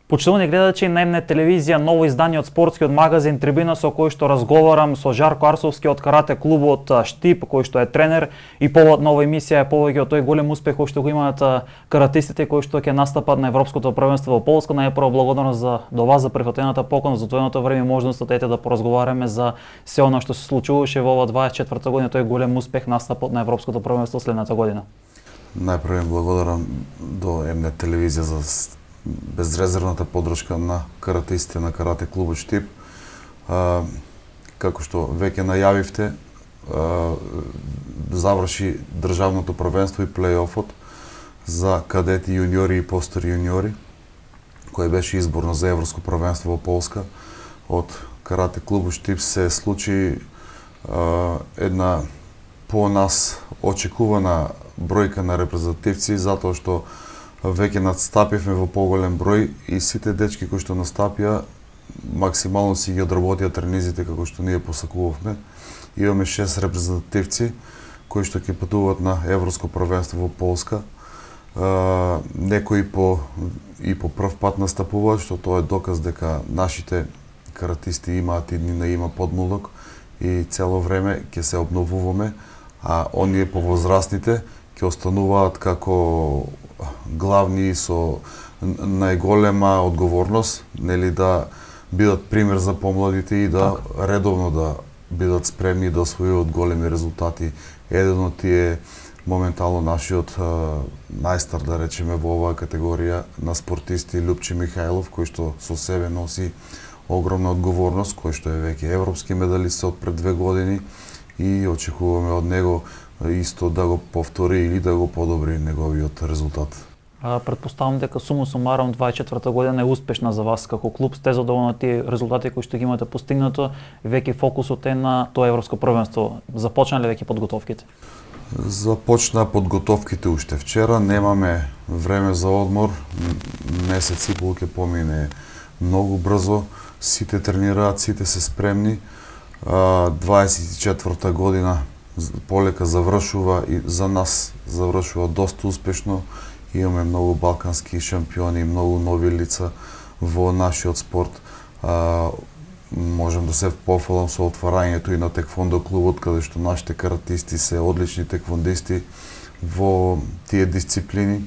Почитувани гледачи на МНЕТ телевизија, ново издание од спортскиот магазин Трибина, со кој што разговарам со Жарко Арсовски од карате клубот Штип, кој што е тренер, и повод нова емисија е повеќе од тој голем успех кој што го имаат каратистите кои што ќе настапат на Европското првенство во Полска. Најпрво благодарност до вас за прифатената покана, за твоето време и можноста да поразговараме за се она што се случуваше во ова 24-та година, тој голем успех настапот на Европското првенство следната година. Најпрво благодарам до МНЕТ телевизија за безрезервната поддршка на каратистите на карате клубот Штип. Како што веќе најавивте, заврши државното првенство и плејофот за кадети јуниори и постари јуниори, кој беше изборно за Европско првенство во Полска. Од карате клубот Штип се случи една по нас очекувана бројка на репрезентативци, затоа што веќе надстапивме во поголем број и сите дечки кои што настапија максимално си ги одработија тренизите како што ние посакувавме. Имаме 6 репрезентативци кои што ќе патуваат на Европско првенство во Полска. Некои по прв пат настапуваат, што тоа е доказ дека нашите каратисти имаат иднина, има подмолок и цело време ќе се обновуваме, а оние повозрастните ќе остануваат како главни со најголема одговорност, нели, да бидат пример за помладите и да редовно да бидат спремни да освојуваат големи резултати. Еден од тие моментално нашиот најстар, да речеме, во оваа категорија на спортисти Љупче Михајлов, кој што со себе носи огромна одговорност, кој што е веќе европски медалист од пред 2 години и очекуваме од него исто да го повтори или да го подобри неговиот резултат. Претпоставам дека сума сумаром 24-та година е успешна за вас како клуб. Сте задоволни од тие резултати кои што ги имате постигнато, веќе фокусот е на тоа европско првенство. Започна ли веќе подготовките? Започна подготовките уште вчера, немаме време за одмор, месец и пол ќе помине многу брзо, сите тренираат, сите се спремни. 24-та година полека завршува и за нас завршува доста успешно. Имаме многу балкански шампиони, многу нови лица во нашиот спорт. Можам да се пофалам со отварањето и на теквондо клубот, каде што нашите каратисти се одлични теквондисти во тие дисциплини.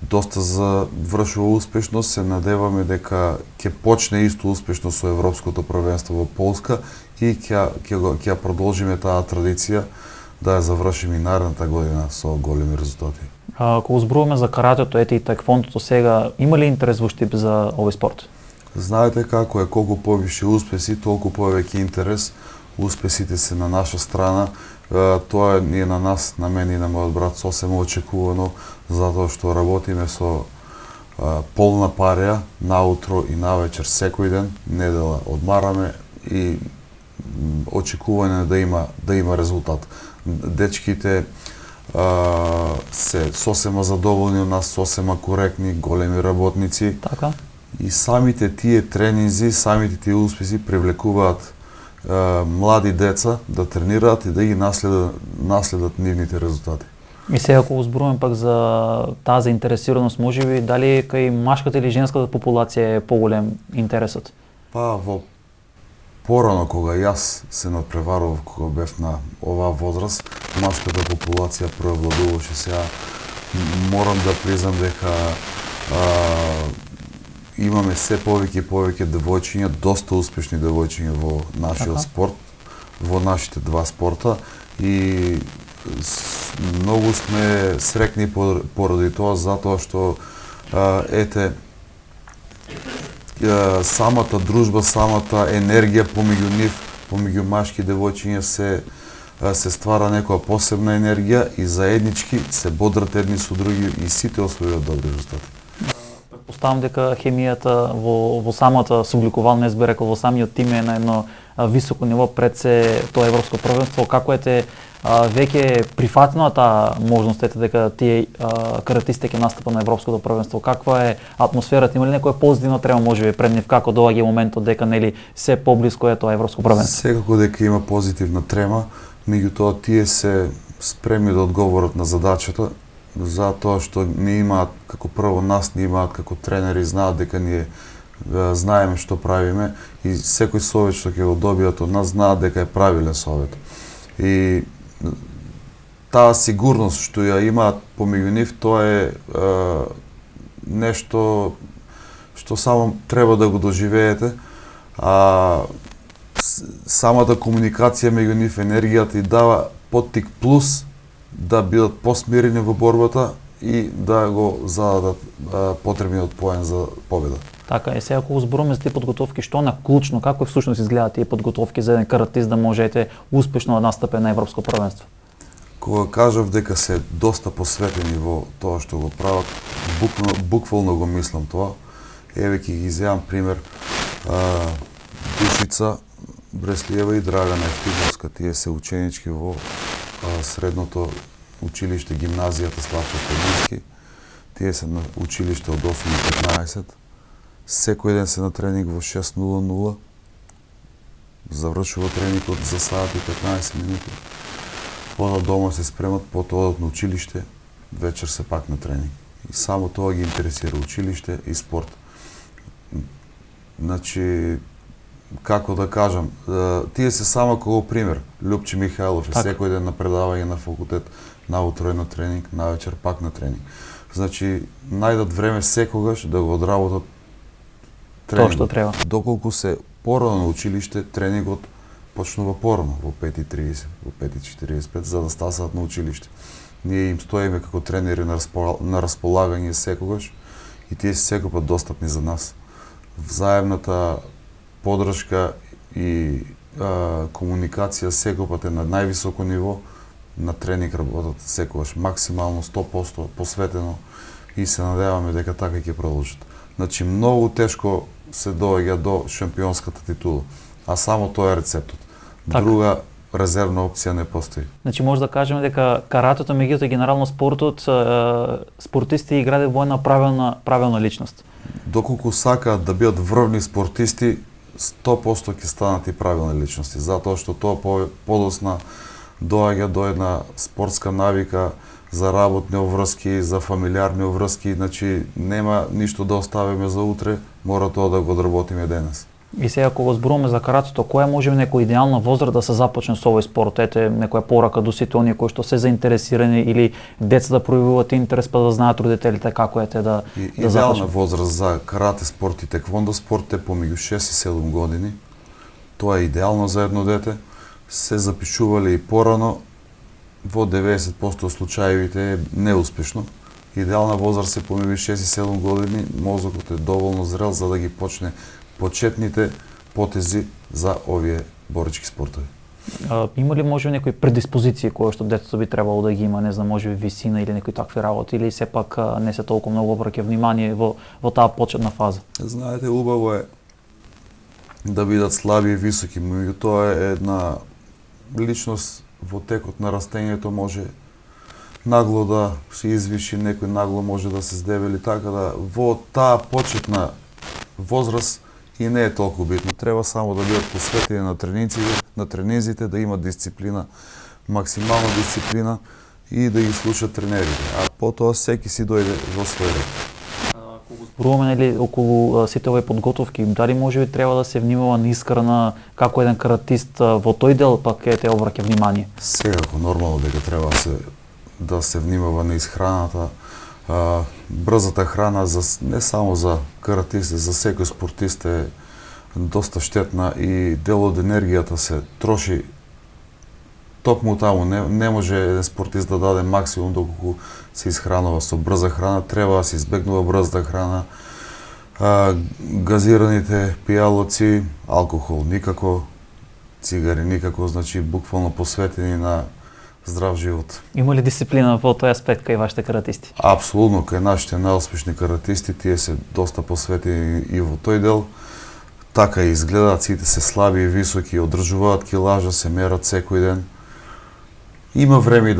Доста завршува успешно, се надеваме дека ќе почне исто успешно со Европското првенство во Полска и ќе продолжиме таа традиција да ја завршиме и наредната година со големи резултати. Кога зборуваме за каратето, ете и таеквондото сега, има ли интерес во Штип за овој спорт? Знаете како е, колку повише успеси, толку повеќе интерес. Успесите се на наша страна. Тоа е на нас, на мене и на мојот брат сосема очекувано, затоа што работиме со полна пареја, наутро и навечер секој ден, недела одмараме и очекувано да има резултат. Дечките се сосема задоволни од нас, сосема коректни, големи работници. Така. И самите тие тренинзи, самите тие успеси привлекуваат млади деца да тренираат и да ги наследат нивните резултати. И сега ако зборуваме пак за таа заинтересираност, можеби дали кај машката или женската популација е поголем интересот? Па во порано кога јас се надпреварував, кога бев на оваа возраст, машката популација преовладуваше. Сега морам да признам дека имаме се повеќе и повеќе девојчиња, доста успешни девојчиња во нашиот спорт, во нашите два спорта, и многу сме среќни поради тоа, затоа што самата дружба, самата енергија помеѓу нив, помеѓу машки и девојчиња се ствара некоја посебна енергија и заеднички се бодрат едни со други и сите освојуваат добри резултати. Предпоставам дека хемијата во самата собликувална, не би рекол, во самиот тим е на едно високо ниво пред се тоа европско првенство. Како е веќе прифатено таа можност дека тие каратисти ќе настапат на европското првенство? Каква е атмосферата? Има ли некоја позитивна трема можеби пред нив, како доаѓа моментот дека нели се поблиско е тоа европско првенство? Секако дека има позитивна трема, меѓутоа тие се спремни да одговорат на задачата. затоа што не имаат, како прво нас не имаат како тренери, знаат дека ние знаеме што правиме и секој совет што ќе го добијат од нас знаат дека е правилен совет. И таа сигурност што ја имаат помеѓу нив, тоа е нешто што само треба да го доживеете, а самата комуникација меѓу нив, енергијата и дава поттик плюс да бидат посмирени во борбата и да го зададат потребниот поен за победа. Така е, сега ако зборуваме за тие подготовки, што на клучно, како всушност изгледаат тие подготовки за еден каратист да можете успешно да настапе на европско првенство? Кога кажав дека се доста посветени во тоа што го прават, буквално го мислам тоа. Еве ќе ги изјавам пример Душица Бреслиева и Драгана Ефтимовска, тие се ученички во средното училиште гимназијата Славчо Стамински. Тие се на училиште од 8:15. Секој ден се на тренинг во 6:00. Завршува тренингот за саат и 15 минути. Потоа дома се спремат, потоа одат на училиште, вечер се пак на тренинг. И само тоа ги интересира училиште и спорт. Значи, како да кажам, тие се само како пример. Лјупче Михајлов е секој ден на предавање на факултет, наутро е на тренинг, навечер пак на тренинг. Значи, најдат време секогаш да го одработат тренинг. Тоа што треба. Доколку се порано на училиште, тренингот почнува порано, во 5:30, во 5:45, за да стасаат на училиште. Ние им стоиме како тренери на располагање секогаш и тие се секој пат достапни за нас. Взаемната подршка и комуникација секој пат е на највисоко ниво, на тренинг работат секогаш максимално 100% посветено и се надеваме дека така ќе продолжат. Значи многу тешко се доаѓа до шампионската титула, а само тоа е рецептот. Друга резервна опција не постои. Значи може да кажеме дека каратето, меѓутоа и генерално спортот, спортисти играат во една правилна личност. Доколку сакаат да бидат врвни спортисти, 100% ќе станат и правилни личности, затоа што тоа подосна доаѓа до една спортска навика за работни обврски, за фамилиарни обврски, значи нема ништо да оставиме за утре, мора тоа да го одработиме денес. И сега кога зборуваме за каратето, која може би некоја идеална возраст да се започне со овој спорт? Ете, некоја порака до сите оние кои што се заинтересирани или децата да пројавуваат интерес па да знаат родителите како ете да Идеална започнат. возраст за карате спорт и теквондо спорт е помеѓу 6 и 7 години. Тоа е идеално за едно дете. Се запишувале и порано, во 90% случаевите е неуспешно. Идеална возраст е помеѓу 6 и 7 години, мозокот е доволно зрел за да ги почне почетните потези за овие борички спортови. Има ли може некои предиспозиции кои што детето би требало да ги има, не знам, може би висина или некои такви работи, или сепак не се толку многу обраќа внимание во таа почетна фаза? Знаете, убаво е да бидат слаби и високи, меѓутоа е една личност во текот на растењето може нагло да се извиши, некој нагло може да се здебели, така да во таа почетна возраст и не е толку битно. Треба само да бидат посветени на тренинзите, да имат дисциплина, максимална дисциплина и да ги слушат тренерите. А потоа секи си дојде во свој ред. Кога зборуваме нели околу сите овие подготовки, дали може би треба да се внимава на исхрана како еден каратист во тој дел пак ќе те обраќа внимание? Секако нормално дека треба да се внимава на исхраната. Брзата храна не само за каратисти, за секој спортист е доста штетна и дел од енергијата се троши токму таму. Не може еден спортист да даде максимум доколку се исхранува со брза храна, треба да се избегнува брзата храна, газираните пијалоци, алкохол никако, цигари никако, значи буквално посветени на здрав живот. Има ли дисциплина во тој аспект кај вашите каратисти? Апсолутно, кај нашите најуспешни каратисти, тие се доста посветени и во тој дел. Така и изгледаат, сите се слаби и високи, одржуваат килажа, се мерат секој ден. Има време и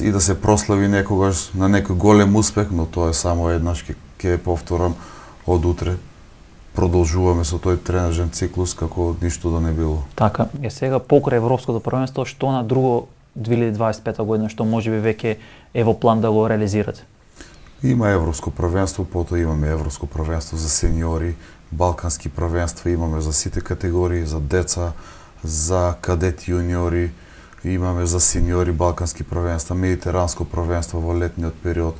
да се прослави некогаш на некој голем успех, но тоа е само еднаш, ќе повторам, од утре продолжуваме со тој тренажен циклус како ништо да не било. Така, сега покрај европското првенство, што на друго 2025 година, што можеби веќе е во план да го реализирате? Има европско првенство, потоа имаме европско првенство за сениори, балкански првенства имаме за сите категории, за деца, за кадети юниори, имаме за сениори балкански првенства, медитеранско првенство во летниот период,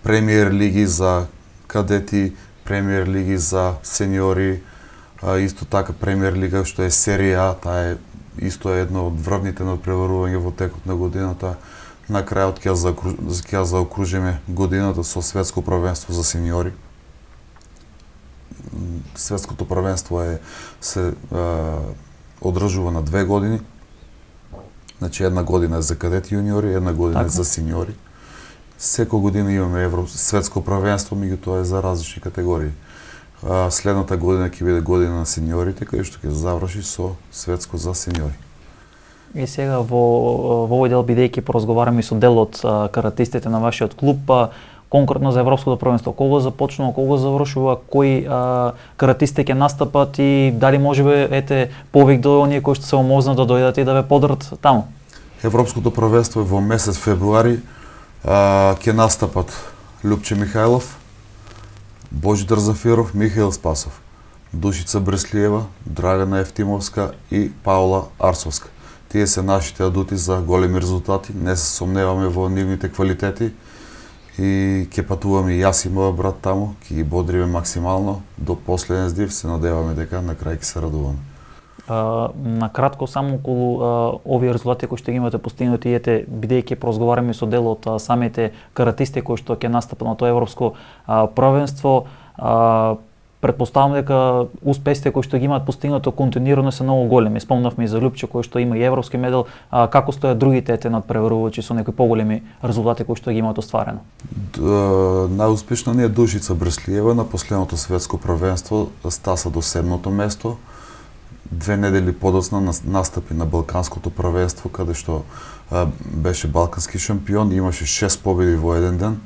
премиер лиги за кадети, премиер лиги за сениори, исто така премиер лига што е серија А, таа е исто едно од врвните надпреварување во текот на годината. На крајот ќе заокружиме годината со светско првенство за сениори. Светското првенство се одржува на 2 години. Значи една година е за кадети юниори, една година е за сениори. Секоја година имаме светско првенство, меѓутоа е за различни категории. Следната година ќе биде година на сениорите, каде што ќе заврши со светско за сениори. И сега во овој дел, бидејќи поразговараме и со дел од каратистите на вашиот клуб, конкретно за европското првенство, кога започнува, кога завршува, кои каратисти ќе настапат и дали можеби повик до оние кои што се омознат да дојдат и да ве подрат таму? Европското првенство е во месец февруари. Ќе настапат Љупче Михајлов, Божидар Зафиров, Михаил Спасов, Душица Бреслиева, Драгана Евтимовска и Паула Арсовска. Тие се нашите адути за големи резултати, не се сомневаме во нивните квалитети и ќе патуваме и јас и мојот брат таму, ќе ги бодриме максимално до последен здив, се надеваме дека на крај ќе се радуваме. На кратко само околу овие резултати кои што ги имате постигнати, бидејќи поразговараме со дел од самите каратисти кои што ќе настапат на тоа европско првенство, претпоставам дека успесите кои што ги имаат постигнато континуирано се многу големи. Спомнавме и за Љупче кој што има и европски медал, како стојат другите надпреварувачи со некои поголеми резултати кои што ги имаат остварено? Најуспешна не е Душица Бреслиева на последното светско првенство, стаса до 7-то место. 2 недели подоцна настапи на балканското првенство, каде што беше балкански шампион, имаше 6 победи во еден ден.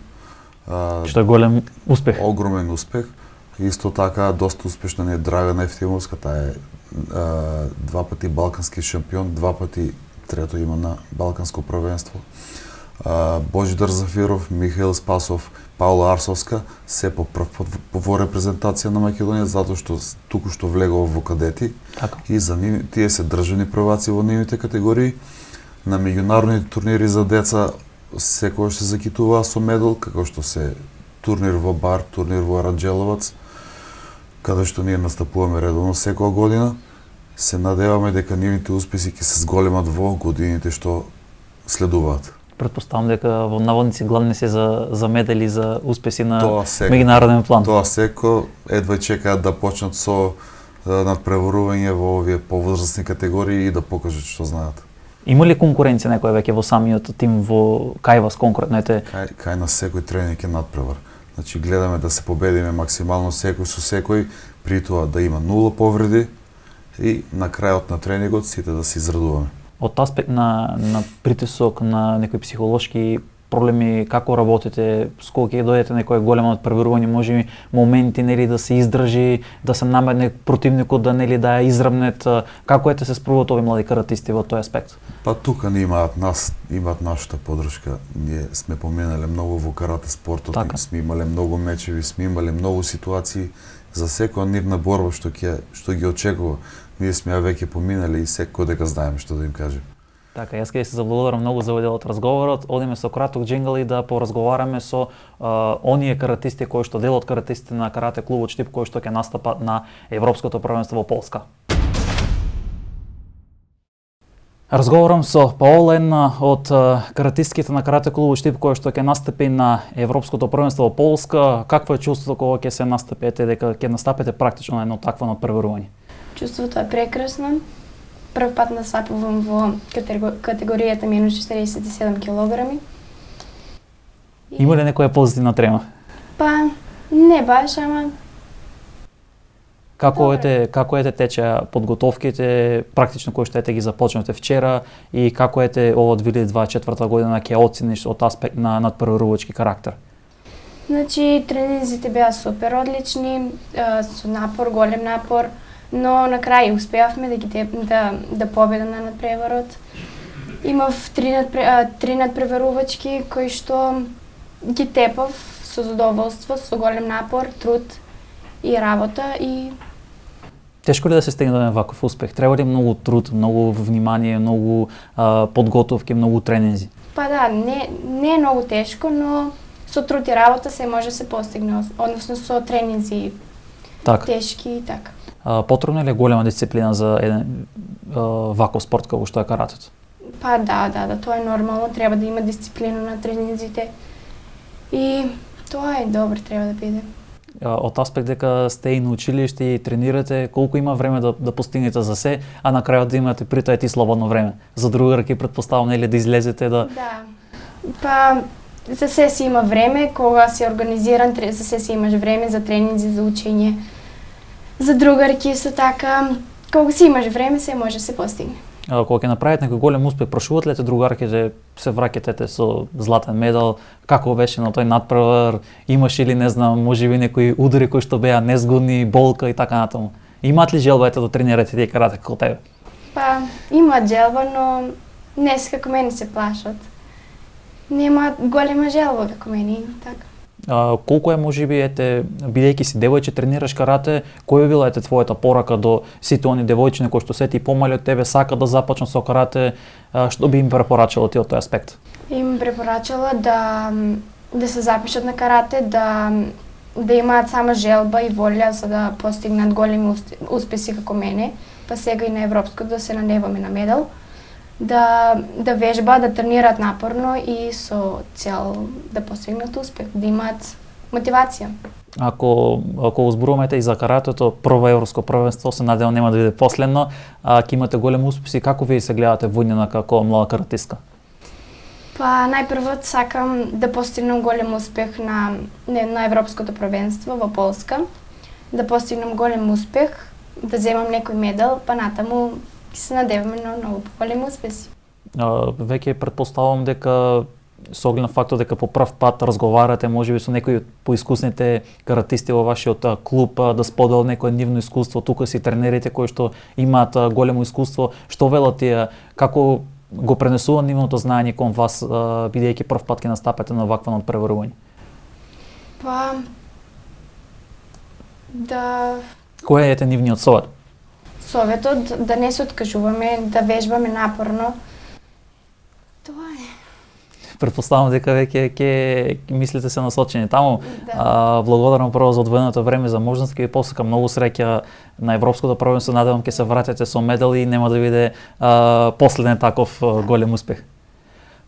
Што е голем успех. Огромен успех. Исто така доста успешна не е Драгана Евтимовска, таа е 2 пати балкански шампион, 2 пати трето има на балканско првенство. Божидар Зафиров, Михаил Спасов, Паула Арсовска се по прв пат во репрезентација на Македонија, затоа што туку што влегува во кадети. Така. И за тие се државни прваци во нивните категории. На меѓународните турнири за деца секогаш се закитуваа со медал, како што се турнир во Бар, турнир во Аранџеловац, каде што ние настапуваме редовно секоја година. Се надеваме дека нивните успеси ќе се зголемат во годините што следуваат. Претпоставам дека во наводници гладни се за медали, за успеси на меѓународен план. Тоа секој едва чекаат да почнат со надпреварување во овие повозрастни категории и да покажат што знаат. Има ли конкуренција некоја веќе во самиот тим во кај вас конкретно? Кај на секој тренинг е надпревар. Значи гледаме да се победиме максимално секој со секој, при тоа да има 0 повреди и на крајот на тренингот сите да се израдуваме. Од аспект на притисок, на некои психолошки проблеми, како работите, с кога ќе дојдете некој големо надпреварување, можеби моменти нели да се издржи, да се намерне противникот да нели да ја изравнет, како се спроват овие млади каратисти во тој аспект? Па тука не имаат нашата поддршка. Ние сме поминале многу во карате спортот, така. Сме имале многу мечеви, сме имале многу ситуации за секоја нивна борба што ги очекува. Ние сме ја веќе поминале и секој дека знаеме што да им кажем. Така, јас ќе се заблагодарам многу за овој разговорот. Одиме со краток джингл и да поразговараме со оние каратисти кои што дел од каратистите на карате клубот Штип кои што ќе настапат на европското првенство во Полска. Разговарам со Паола, една од каратистките на карате клубот Штип кој што ќе настапи на европското првенство во Полска. Какво е чувството кога ќе се настапите, дека ќе настапите практично на едно такво надпреварување? Чувството е прекрасно. Прв пат настапувам во категоријата минус 47 килограми. Има ли некоја позитивна трема? Па, не баш, ама... Како тече подготовките, практично кои што ги започнате вчера и како ова 2024 година ќе оцениш од аспект на надпреварувачки карактер? Значи, тренинзите беа супер одлични, со напор, голем напор. но накрая успявахме да победа на надпреварот. Имав три надпреварувачки кои што ги тепав со задоволство, со голем напор, труд и работа и Тешко ли да се стигне до ваков успех? Треба ли многу труд, многу внимание, многу подготовки, многу тренинзи? па да, не е многу тешко, но со труд и работа се може да се постигне, односно со тренинзи Така. тешки и така. Потребна ли е голема дисциплина за еден ваков спорт како што е каратето? Па да, тоа е нормално, треба да има дисциплина на тренинзите и тоа е добро, треба да биде. Од аспект дека сте и на училиште и тренирате, колку има време да постигнете за се, а на крајот да имате притоа и слободно време? За другарки претпоставам нели да излезете да... Да. Па за се си има време, кога си организиран, за се си имаш време за тренинзи, за учење. За другарки исто така, кога си имаш време, се може да се постигне. Кога ќе направите некој голем успех, прошуват ли другарките, се враќате со златен медал, како беше на тој надпревар, имаш или не знам, можеби некои удари кои што беа незгодни, болка и така натаму? Имаат ли желба да тренирате тие карате како тебе? Па имаат желба, но не се како мене се плашат. Немаат голема желба како мене, така. Колку е можеби бидејќи си девојче тренираш карате, која би била твојата порака до сите они девојчиња кои што се ти помали од тебе сакаат да започнат со карате, што би им препорачала ти од тој аспект? Им препорачала да се запишат на карате, да имаат сама желба и волја за да постигнат големи успеси како мене, па сега и на европско да се надеваме на медал. Да вежбаат, да тренираат напорно и со цел да постигнат успех, да имаат мотивација. Ако зборуваме и за каратето, прво европско првенство, се надевам нема да биде последно, ќе имате големи успеси, како вие се гледате војнина како млада каратистка? Па најпрво сакам да постигнам голем успех на европското првенство во Полска, да постигнам голем успех, да земам некој медал, па натаму ќе се надеваме на многу големи успеси. Веќе претпоставувам дека со оглед на фактот дека по прв пат разговарате можеби со некои од поискусните каратисти во вашиот клуб, да споделат некое нивно искуство, тука си тренерите кои што имаат големо искуство, што велат тие, како го пренесува нивното знаење кон вас, бидејќи прв пат ќе настапете на вакво надпреварување? Па Кој е нивниот совет? Советот да не се откажуваме, да вежбаме напорно. Тоа е. Претпоставам дека веќе ќе мислите се насочени таму. Да. Благодарам прво за одвоеното време, за можност, ќе ви посакам многу среќа на европското првенство, надевам ќе се вратите со медали и нема да биде последен таков голем успех.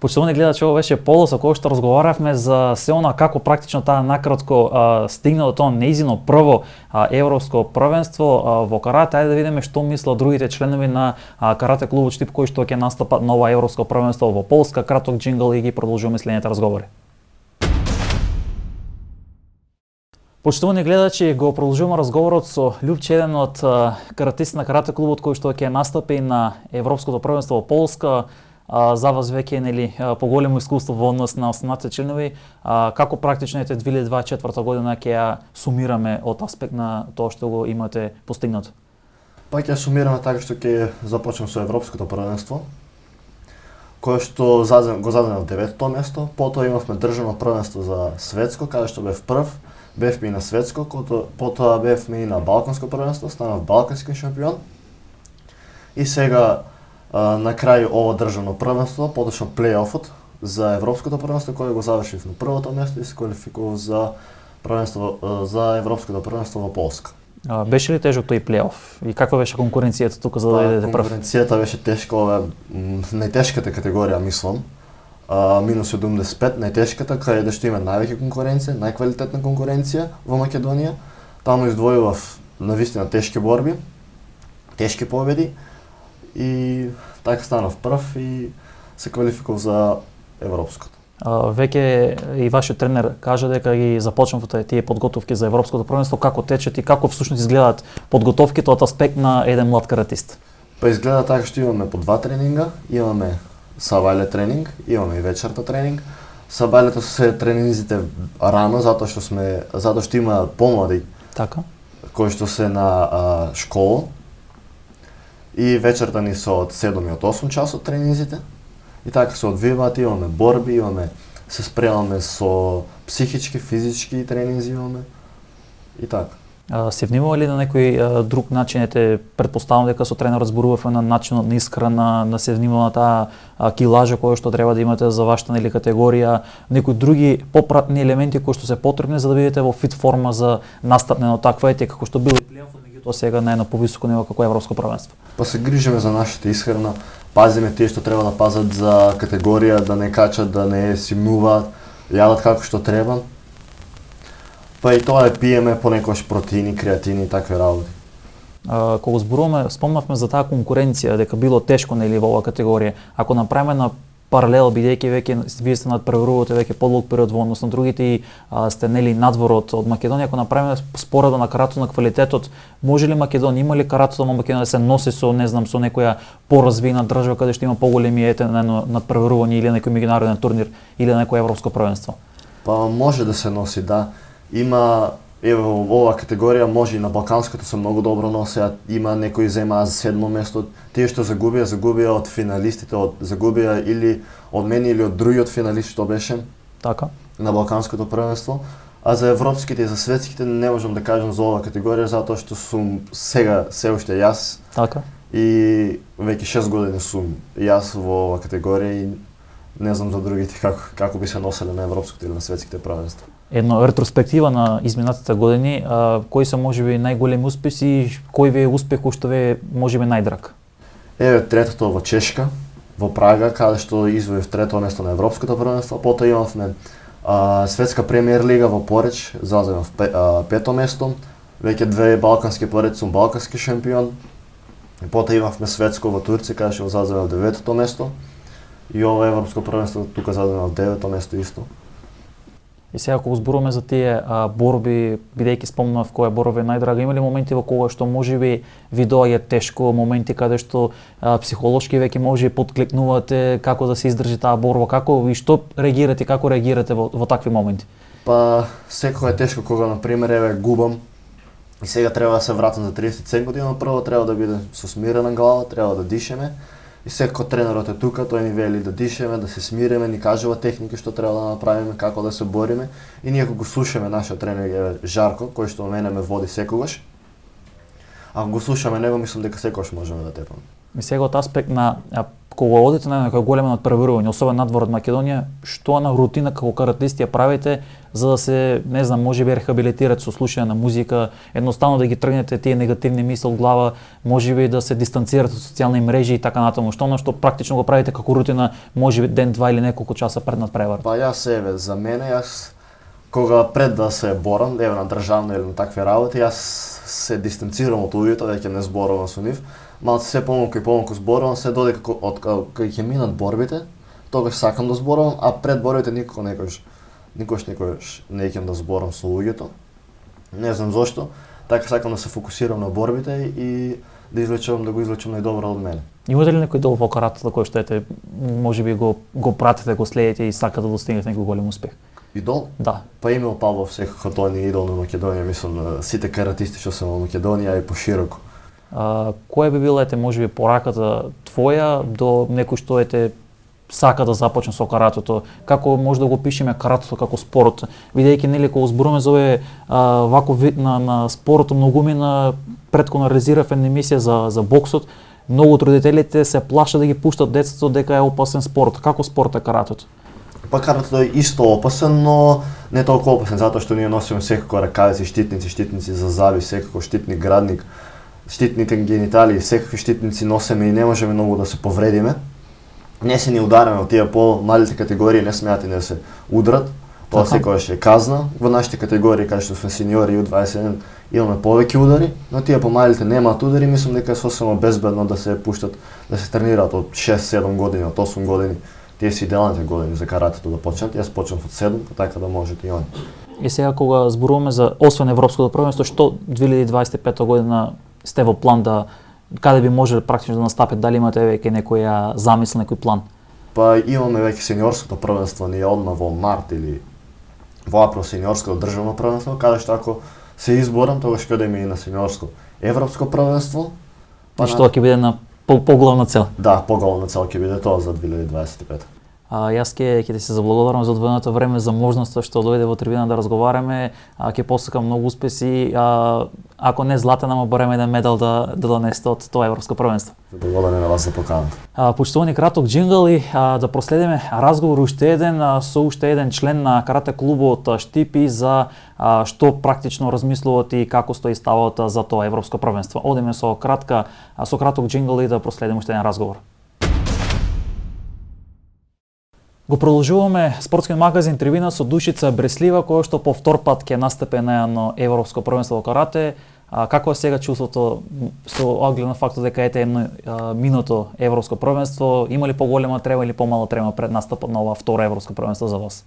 Почитувани гледачи, ова беше Поло со кој што разговаравме за се она како практично таа накратко стигна до тоа неизино прво европско првенство во карате. Ајде да видиме што мислат другите членови на карате клубот Штип кои што ќе настапат на ова европско првенство во Полска. Краток джингл и ги продолжуваме следните разговори. Почитувани гледачи, го продолжуваме разговорот со Љупче, еден од каратисти на карате клубот кој што ќе настапи на европското првенство во Полска. За вас веќе нели поголемо искуство во однос на останатите членови, како практично 2024 година ќе ја сумираме од аспект на тоа што го имате постигнато? Па ќе сумираме така што ќе започнем со европското првенство, кое што го заземе на 9-то место, потоа имавме државно првенство за светско, каде што бев прв, бевме и на светско, потоа бевме и на балканско првенство, станав балкански шампион. И сега на крај ово државно првенство, поточно плей-офот за европското првенство кој го завршив на првото место и се квалификував за европското првенство во Полска. Беше ли тежок тој плей-оф и каква беше конкуренцијата тука за да идете прв? Конкуренцијата беше тешка, ова најтешката категорија мислам. Минус 75, најтешката, каде што има највеќе конкуренција, најквалитетна конкуренција во Македонија. Таму издвојував навистина тешки борби, тешки победи. И така станав прв и се квалификував за европското. Веќе и вашиот тренер кажа дека ги започнавте тие подготовки за европското првенство, како течат и како всушност изгледаат подготовките од аспект на еден млад каратист? Па изгледа така што имаме по 2 тренинга, имаме сабајле тренинг, имаме и вечерта тренинг. Сабајлето се тренинзите рано затоа што има помлади. Така. кои што се на школа. И вечерта ни се од 7 и од 8 часот тренинзите. И така се одвиваат, имаме борби, се спремаме со психички, физички тренинзи имаме. И така. Се внимава ли на некој друг начин, предпоставам дека со тренерот зборувавме на начинот на исхрана, на се внимава на таа килажа која што треба да имате за вашата категорија, некои други попратни елементи кои што се потребни за да бидете во фит форма за настапне на таква етика како што бил и плейофот, меѓутоа сега на едно повисоко ниво како Европско првенство. Па се грижиме за нашата исхрана, пазиме тие што треба да пазат за категорија, да не качат, да не симнуваат, јадат како што треба. Па и тоа пиеме понекогаш протеини, креатини и такви работи. Кога зборуваме, спомнавме за таа конкуренција, дека било тешко во оваа категорија. Ако направиме на паралел, бидејќи веќе вие сте надпреварувате веќе подолг период во однос на другите и сте надвор од Македонија, ако направиме споредба на каратото на квалитетот, може ли Македонија, има ли каратото на Македонија да се носи со, со некоја поразвиена држава каде што има поголеми надпреварување или некој меѓународен турнир или некој европско првенство? Па може да се носи, да. Има во оваа категорија може и на балканското се многу добро носеат, има некои земаа за 7 место, тие што загубија од финалистите, загубија или од мене или од другиот финалист што беше така на балканското првенство, а за европските и за светските не можам да кажам за оваа категорија затоа што сум сега се уште јас. Така. И веќе 6 години сум јас во оваа категорија и не знам за другите како би се носеле на европските или на светските првенства. Едно ретроспектива на изминатите години, кои се можеби најголеми успеси и кој ви е успех кој што ви е можеби најдраг? Еве третото во Чешка, во Прага, каде што извоев трето место на европското првенство, потоа имавме светска премиер лига во Пореч, заземав пето место, веќе 2 балкански поред сум балкански шампион. Потоа имавме светско во Турција, каде што заземав 9-то место. И ова европско првенство тука заземав 9-то место исто. И сега кога зборуваме за тие борби, бидејќи спомнав која борба е најдрага, има ли моменти во кога што можеби ви доаѓа тешко, моменти каде што психолошки веќе може поткликнувате како да се издржи таа борба, како и што реагирате, како реагирате во такви моменти? Па секој е тешко кога на пример еве губам и сега треба да се вратам за 37 години, прво треба да бидам со смирена глава, треба да дишеме. И секој тренерот е тука, тој ни вели да дишеме, да се смиреме, ни кажува техники што треба да направиме, како да се бориме. И ние кога го слушаме нашиот тренер е Жарко, кој што мене ме води секогаш. Ако го слушаме него, мислам дека секогаш можеме да тепаме. И сега од аспект на кога одите на некој големо надпреварување, особено надвор од Македонија, што на рутина како каратисти ја правите за да се, не знам, можеби рехабилитирате со слушање на музика, едноставно да ги тргнете тие негативни мисли од глава, можеби да се дистанцирате од социјални мрежи и така натаму. Што практично го правите како рутина, можеби ден, два или неколку часа пред надпревар? Па еве за мене кога пред да се борам, еве на државно или на такви работи, се дистанцирам од луѓето, веќе не зборувам со нив. Малку се помалку и помалку зборувам, се додека кога ќе минат борбите, тогаш сакам да зборувам, а пред борбите никогаш не ќе да зборам со луѓето. Не знам зошто, така сакам да се фокусирам на борбите и да го извлечам најдобро од мене. Имате ли некој дел во каратото кој што можеби го пратите, го следите и сакате да достигнете некој голем успех? Идол? Да. Па Емил Павлов секако тој ни идол на Македонија, мислам на сите каратисти што се во Македонија и пошироко. Која би била можеби пораката твоја до некој што сака да започне со каратото? Како може да го опишеме каратото како спорт? Бидејќи нели кога зборуваме за ваков вид на спортот, многу мина претходно реализирав една емисија за боксот, многу од родителите се плашат да ги пуштат децата дека е опасен спорт. Како спорт е каратото? Па каратото е исто опасен, но не толку опасен, затоа што ние носиме секако ракавици, штитници за заби, секако штитник, градник, штитните гениталии, секакви штитници носиме и не можеме многу да се повредиме. Не се ни удараме од тие по-малите категории, не смеат да се удрат, тоа секогаш е казна. Во нашите категории, каде што сме сениори и U21, имаме повеќе удари, но тие по-малите немаат удари, мислам дека е сосема безбедно да се пуштат, да се тренираат од 6-7 години, од 8 години. Тие се идеалните години за каратето да почнат. Јас почнав од 7, така да можете и они. И сега кога зборуваме за освен европското првенство, што 2025 година сте во план да каде би можеле практично да настапите, дали имате веќе некоја замисла, некој план? Па имаме веќе сениорското првенство, ние одма во март или во април сениорското државно првенство, каде што ако се изборам тогаш кога ми и на сениорско европско првенство. Што ќе биде на поглавна цел? Да, поголовна цел ќе биде тоа за 2025. Јас ќе ти се заблагодарам за одвоеното време, за можноста што дојде во трибина да разговараме. Ќе посакам многу успеси. Ако не златен, ама барем еден медал да донесете од тоа европско првенство. Благодарен на вас за поканата. Почитувани краток џингл и да проследиме разговор уште еден со уште еден член на карате клубот Штип за што практично размислуват и како стои ставот за тоа европско првенство. Одиме со краток џингл и да проследиме уште еден разговор. Го продолжуваме спортскиот магазин Трибина со Душица Бреслива, која што по втор пат ќе настапи на европско првенство во карате. Како е сега чувството со оглед на фактот дека ете едно минуто европско првенство? Има ли поголема трема или помала трема пред настапот на ова второ европско првенство за вас?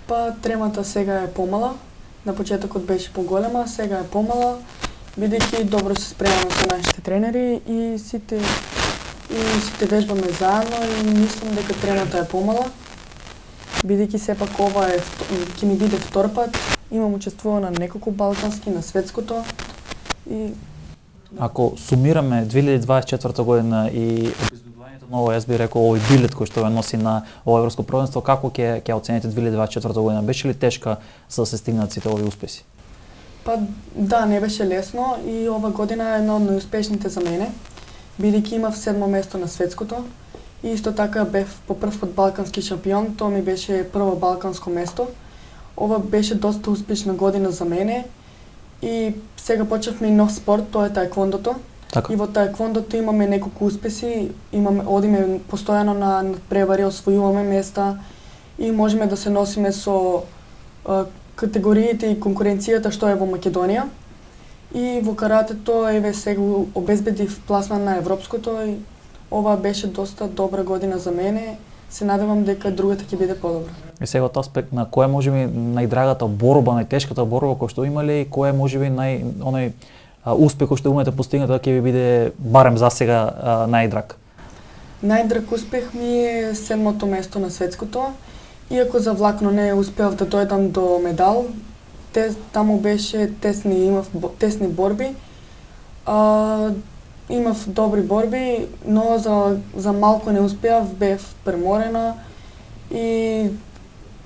Па тремата сега е помала. На почетокот беше поголема, сега е помала, бидејќи добро се спремаме со нашите тренери и сите вежбаме заедно и мислам дека тремата е помала. Бидејќи сепак ова ќе ми биде втор пат, имам учествувано на неколку балкански, на светското и Ако сумираме 2024 година и обезбедувањето на ова, јас би рекол овој билет кој што ја носи на ова европско првенство, како ќе оцените 2024 година? Беше ли тешка за да се стигнат сите овие успеси? па да, не беше лесно и ова година е една од најуспешните за мене, бидејќи имав 7 место на светското и исто така бев по прв пат балкански шампион, тоа ми беше прво балканско место. Ова беше доста успешна година за мене и сега почнавме и нов спорт, тоа е таеквондото. Така. И во таеквондото имаме неколку успеси, одиме постојано на надпревари, освојуваме места и можеме да се носиме со категориите и конкуренцијата што е во Македонија. И во каратето еве сега обезбедив пласман на европското и ова беше доста добра година за мене. Се надевам дека другата ќе биде подобра. И сега од аспект на која можеби најдрагата борба, најтешката борба која што имале и која можеби онај успех кој што умете постигнете ќе ви биде барем за сега најдраг? Најдраг успех ми е 7-то место на светското. Иако за влакно не успеав да дојдам до медал, таму беше имав тесни борби. Имав добри борби, но за малку не успеав, бев преморена и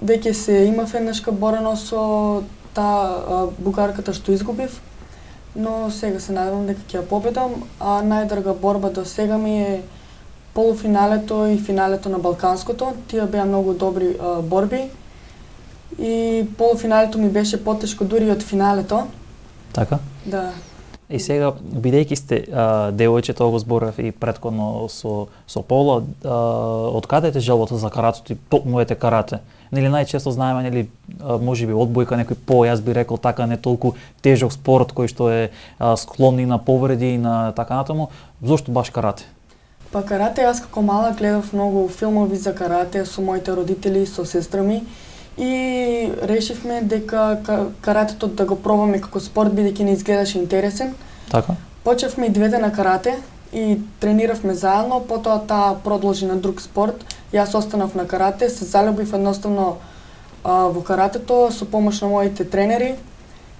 веќе се имав еднашка борено со таа бугарката што изгубив, но сега се надевам дека ќе ја победам, а најдрага борба до сега ми е полуфиналето и финалето на Балканското. Тие беа многу добри борби и полуфиналето ми беше потешко дури од финалето. Така? Да. И сега, бидејќи сте девојче, тоа го зборев и претходно со Пола, од каде е желбата за каратето и токмувате карате? Нели најчесто знаеме, нели можеби одбојка, некој јас би рекол така не толку тежок спорт кој што е склон и на повреди и на така натаму. Зошто баш карате? Па карате, јас како мала гледав многу филмови за карате со моите родители и со сестра ми и решивме дека каратето да го пробаме како спорт бидејќи не изгледаше интересен. Така. Почевме и двете на карате и трениравме заедно, потоа таа продолжи на друг спорт. Јас останав на карате, се залюбив едноставно во каратето со помош на моите тренери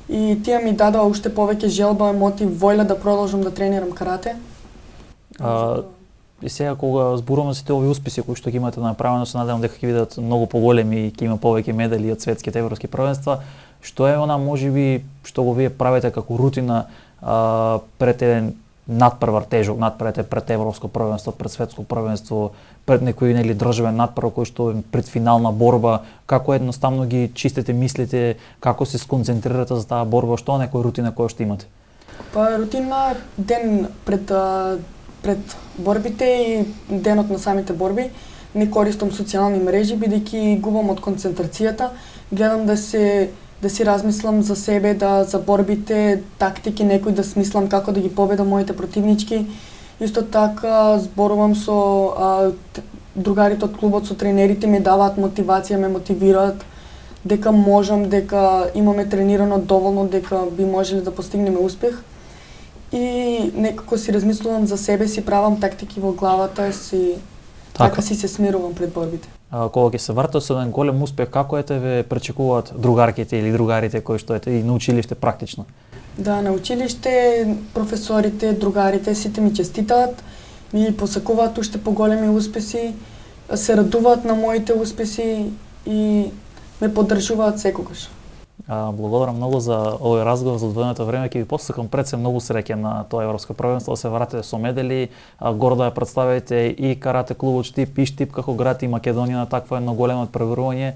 и тие ми дадоа уште повеќе желба, мотив, воља да продолжам да тренирам карате. И сега кога зборуваме сите овие успеси кои што ги имате направено, се надевам дека ќе бидат многу поголеми и ќе има повеќе медали од светските европски првенства. Што е она можеби што го вие правите како рутина пред еден надпревар, тежок надпревар, пред европско првенство, пред светско првенство, пред некој нели државен надпревар кој што е пред финална борба, како едноставно ги чистите мислите, како се сконцентрирате за таа борба, што е некоја рутина која што имате? Па рутина ден пред борбите и денот на самите борби не користам социјални мрежи бидејќи губам од концентрацијата, гледам да си размислам за себе, за борбите, тактики, некој да смислам како да ги победам моите противнички. Исто така зборувам со другарите од клубот, со тренерите, ми даваат мотивација, ме мотивираат дека можам, дека имаме тренирано доволно, дека би можеле да постигнеме успех. И некако си размислувам за себе, си правам тактики во главата, така си се смирувам пред борбите. кога ќе се вратите со еден голем успех, како ете ве пречекуваат другарките или другарите кои што ете и на училиште практично? Да, на училиште професорите, другарите, сите ми честитаат, ми посакуваат уште поголеми успеси, се радуваат на моите успеси и ме поддржуваат секогаш. Благодарам многу за овој разговор, за одвоеното време. Ќе ви посакам пред се многу среќа на тоа европско првенство, да се вратите со медали, гордо ја представите и карате клубот Штип и Штип како град и Македонија на такво едно големо надпреварување.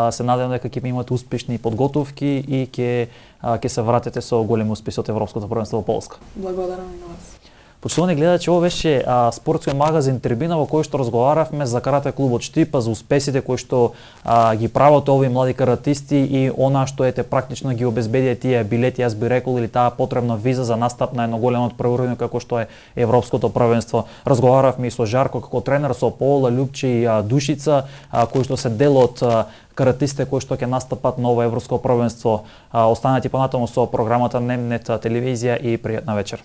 Се надевам дека ќе имате успешни подготовки и ќе се вратите со големи успеси од европското првенство во Полска. Благодарам и на вас. Почитувани гледачи, ова беше спортскиот магазин Трибина во кој што разговаравме за карате клубот Штип, за успесите кои што ги прават овие млади каратисти и она што ете практично ги обезбедија тие билети, јас би рекол, или таа потребна виза за настап на едно големо надпреварување како што е европското првенство. Разговаравме и со Жарко како тренер, со Пола, Љупче и Душица, кои што се дел од каратистите кои што ќе настапат на ова европско првенство. Останете понатаму со програмата Немнет телевизија и пријатна вечер.